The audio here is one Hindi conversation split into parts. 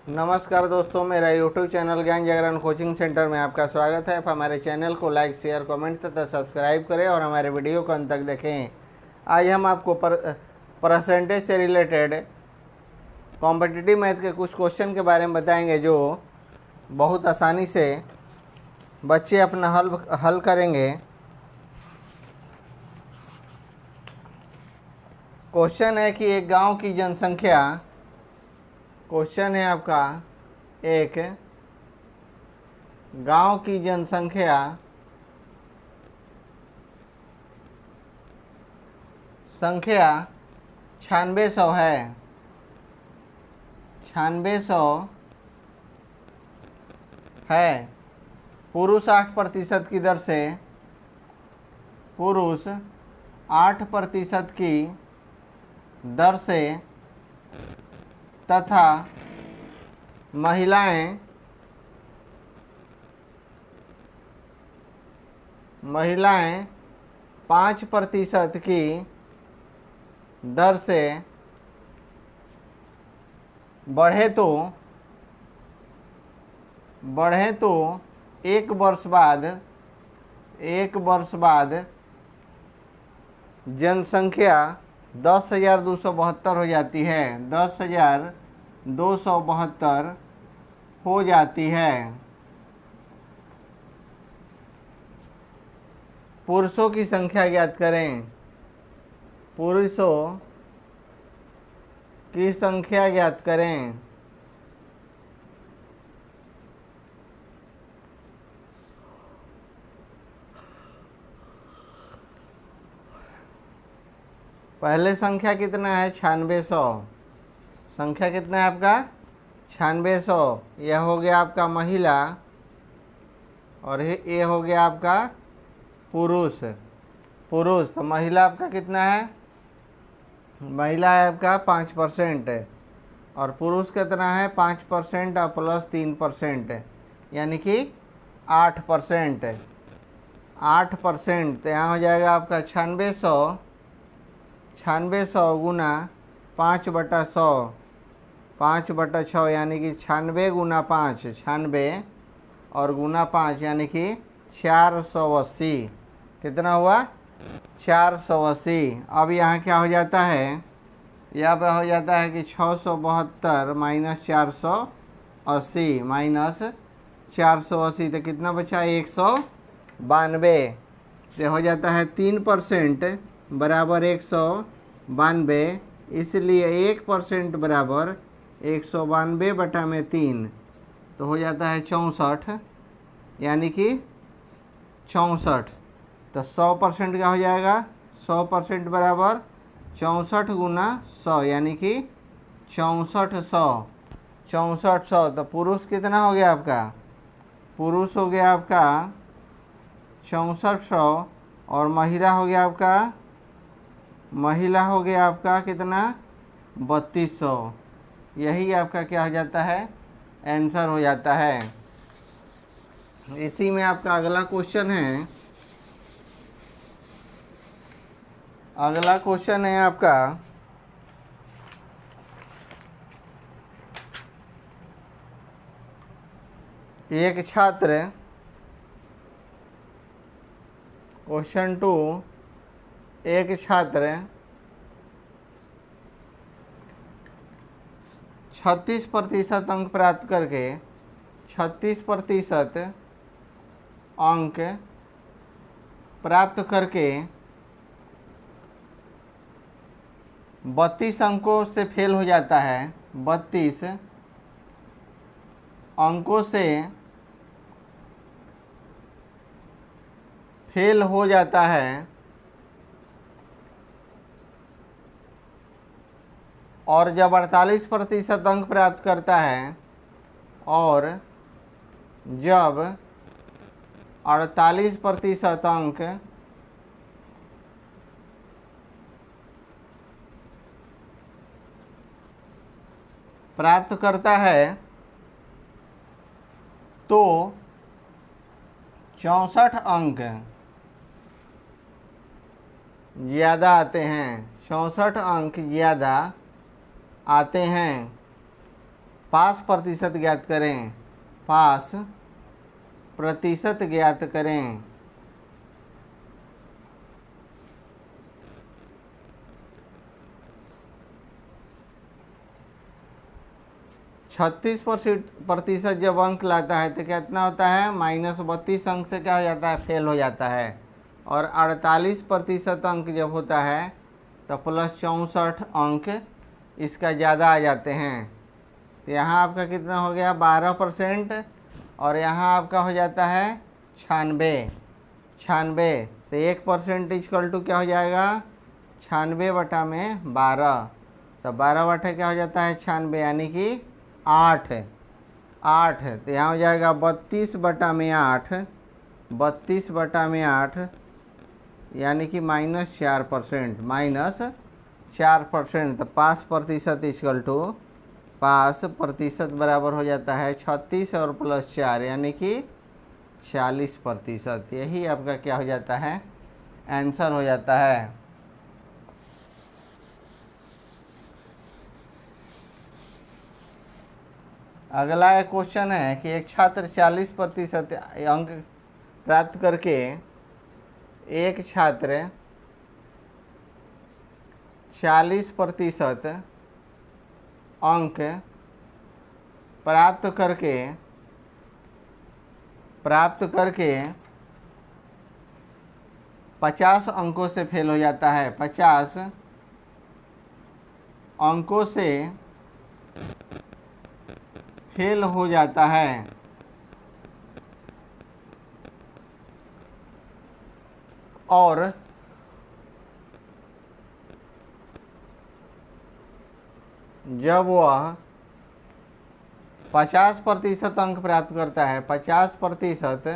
नमस्कार दोस्तों, मेरा यूट्यूब चैनल ज्ञान जागरण कोचिंग सेंटर में आपका स्वागत है। आप हमारे चैनल को लाइक, शेयर, कमेंट तथा सब्सक्राइब करें और हमारे वीडियो को अंत तक देखें। आज हम आपको परसेंटेज से रिलेटेड कॉम्पिटिटिव मैथ के कुछ क्वेश्चन के बारे में बताएंगे जो बहुत आसानी से बच्चे अपना हल करेंगे। क्वेश्चन है कि एक गांव की जनसंख्या, क्वेश्चन है आपका, एक गांव की जनसंख्या संख्या 9600 है। 9600 है। पुरुष 8% की दर से, पुरुष 8% की दर से तथा महिलाएं 5% की दर से बढ़े तो एक वर्ष बाद जनसंख्या 10,272 हो जाती है। 10,272 हो जाती है। पुरुषों की संख्या ज्ञात करें। पुरुषों की संख्या ज्ञात करें। पहले संख्या कितना है? 9600। संख्या कितना है आपका? 9600। यह हो गया आपका महिला और ये हो गया आपका पुरुष। तो महिला आपका कितना है? महिला है आपका 5% और पुरुष कितना है? 5% और प्लस 3%, यानी कि 8%। 8%। तो यहाँ हो जाएगा आपका 9600 गुना 5/100, 5/6, यानी कि 96 गुना 5, 96 और गुना 5 यानी कि 480। कितना हुआ? 480। अब यहाँ क्या हो जाता है? यहाँ पे हो जाता है कि 672 माइनस 480 माइनस 480, तो कितना बचा? 192। तो हो जाता है 3% बराबर 192, इसलिए 1% बराबर 192/3, तो हो जाता है 64, यानी कि 64। तो 100% का हो जाएगा। 100% बराबर 64 गुना 100, यानी कि 6400। 6400। तो पुरुष कितना हो गया आपका? पुरुष हो गया आपका 6400 और महिला हो गया आपका कितना? 3200। यही आपका क्या हो जाता है? आंसर हो जाता है। इसी में आपका अगला क्वेश्चन है। अगला क्वेश्चन है आपका, एक छात्र, क्वेश्चन 2, एक छात्र 36% अंक प्राप्त करके 36% अंक प्राप्त करके 32 अंकों से फेल हो जाता है। 32 अंकों से फेल हो जाता है और जब 48% अंक प्राप्त करता है, और जब 48% अंक प्राप्त करता है तो 64 अंक ज़्यादा आते हैं। 64 अंक ज़्यादा आते हैं। पास प्रतिशत ज्ञात करें, पास प्रतिशत ज्ञात करें। 36% जब अंक लाता है तो कितना होता है, -32 अंक से क्या हो जाता है, फेल हो जाता है। और 48% अंक जब होता है तो +64 अंक इसका ज़्यादा आ जाते हैं। तो यहाँ आपका कितना हो गया, 12%। और यहाँ आपका हो जाता है 96। तो 1% इक्वल टू क्या हो जाएगा, 96/12। तो 12 बटे क्या हो जाता है, 96, यानी कि 8। तो यहाँ हो जाएगा 32/8। 32/8 यानी कि -4%। -4%। तो पास प्रतिशत इक्वल टू, पास प्रतिशत बराबर हो जाता है 36 और +4 यानी कि 40%। यही आपका क्या हो जाता है, आंसर हो जाता है। अगला एक क्वेश्चन है कि एक छात्र 40% अंक प्राप्त करके, एक छात्र 40% अंक प्राप्त करके 50 अंकों से फेल हो जाता है। 50 अंकों से फेल हो जाता है। और जब वह 50% अंक प्राप्त करता है, 50%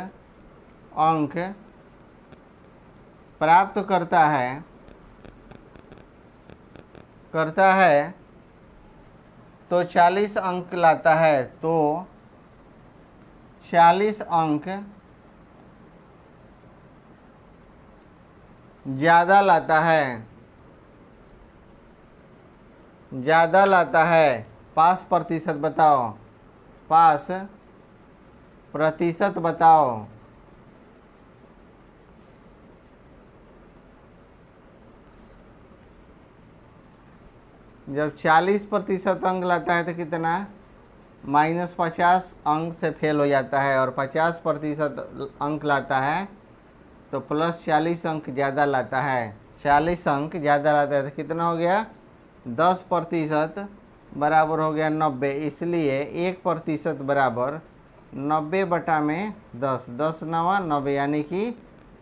अंक प्राप्त करता है तो 40 अंक लाता है। तो 40 अंक ज़्यादा लाता है। पास प्रतिशत बताओ, पास प्रतिशत बताओ। जब 40% अंक लाता है तो कितना, -50 अंक से फेल हो जाता है। और 50% अंक लाता है तो +40 अंक ज़्यादा लाता है। 40 अंक ज़्यादा लाता है तो कितना हो गया, 10% बराबर हो गया 90। इसलिए 1% बराबर 90/10। 10 9 90 यानी कि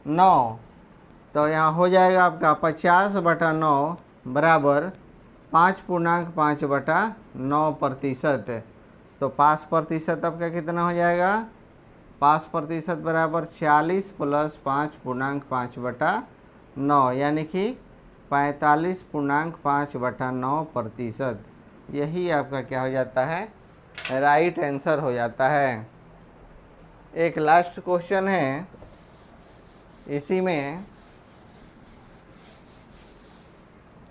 9। तो यहाँ हो जाएगा आपका 50/9 बराबर 5.5/9%। तो पास प्रतिशत आपका कितना हो जाएगा, पास प्रतिशत बराबर 40 + 5.5/9 यानी कि 45.5/9%। यही आपका क्या हो जाता है, राइट आंसर हो जाता है। एक लास्ट क्वेश्चन है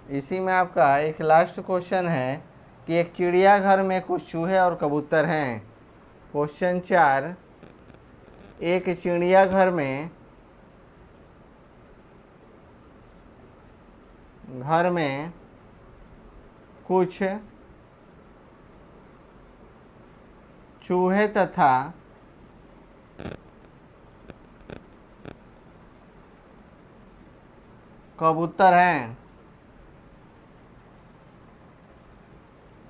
इसी में आपका एक लास्ट क्वेश्चन है कि एक चिड़ियाघर में कुछ चूहे और कबूतर हैं। क्वेश्चन 4, एक चिड़ियाघर में कुछ चूहे तथा कबूतर हैं।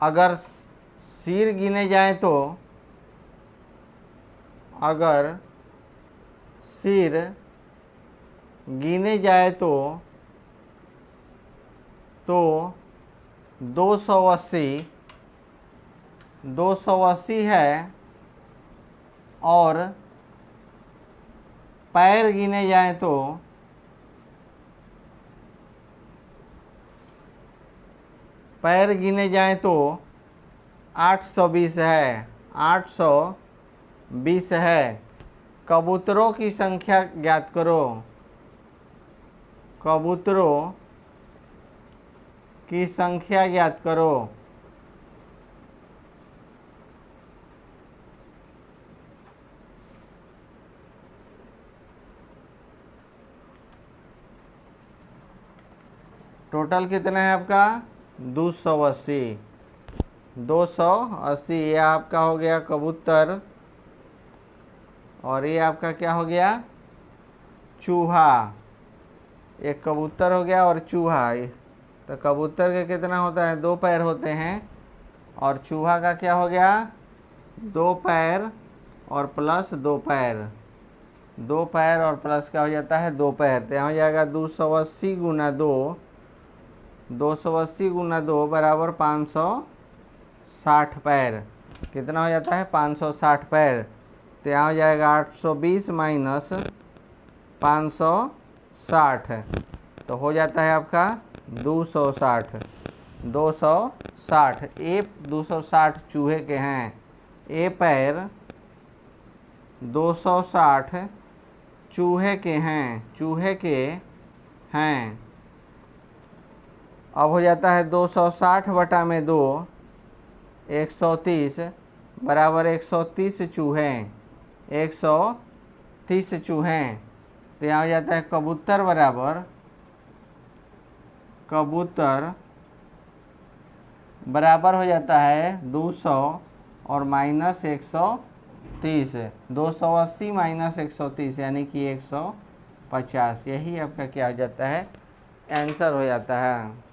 अगर सिर गिने जाए तो, अगर सिर गिने जाए तो 280 है। और पैर गिने जाए तो 820 है। 820 है। कबूतरों की संख्या ज्ञात करो। कबूतरों की संख्या ज्ञात करो। टोटल कितना है आपका 280। 280 ये आपका हो गया कबूतर, और ये आपका क्या हो गया चूहा। एक कबूतर हो गया और चूहा। तो कबूतर के कितना होता है 2 पैर होते हैं, और चूहा का क्या हो गया 2 पैर और प्लस 2 पैर। 2 पैर और प्लस क्या हो जाता है 2 पैर। तो यहाँ हो जाएगा 280 गुना 2, 280 गुना 2 बराबर 560 पैर। कितना हो जाता है 560 पैर। तो यहाँ हो जाएगा 820 माइनस 560, तो हो जाता है आपका 260। 260 ए 260 चूहे के हैं, ए पैर 260 चूहे के हैं, चूहे के हैं। अब हो जाता है 260 बटा में 2 130 बराबर 130 चूहे, 130 चूहे। तो यहाँ हो जाता है कबूतर बराबर, कबूतर बराबर हो जाता है 200 और माइनस 130। 280 माइनस 130 यानी कि 150। यही आपका क्या हो जाता है आंसर हो जाता है।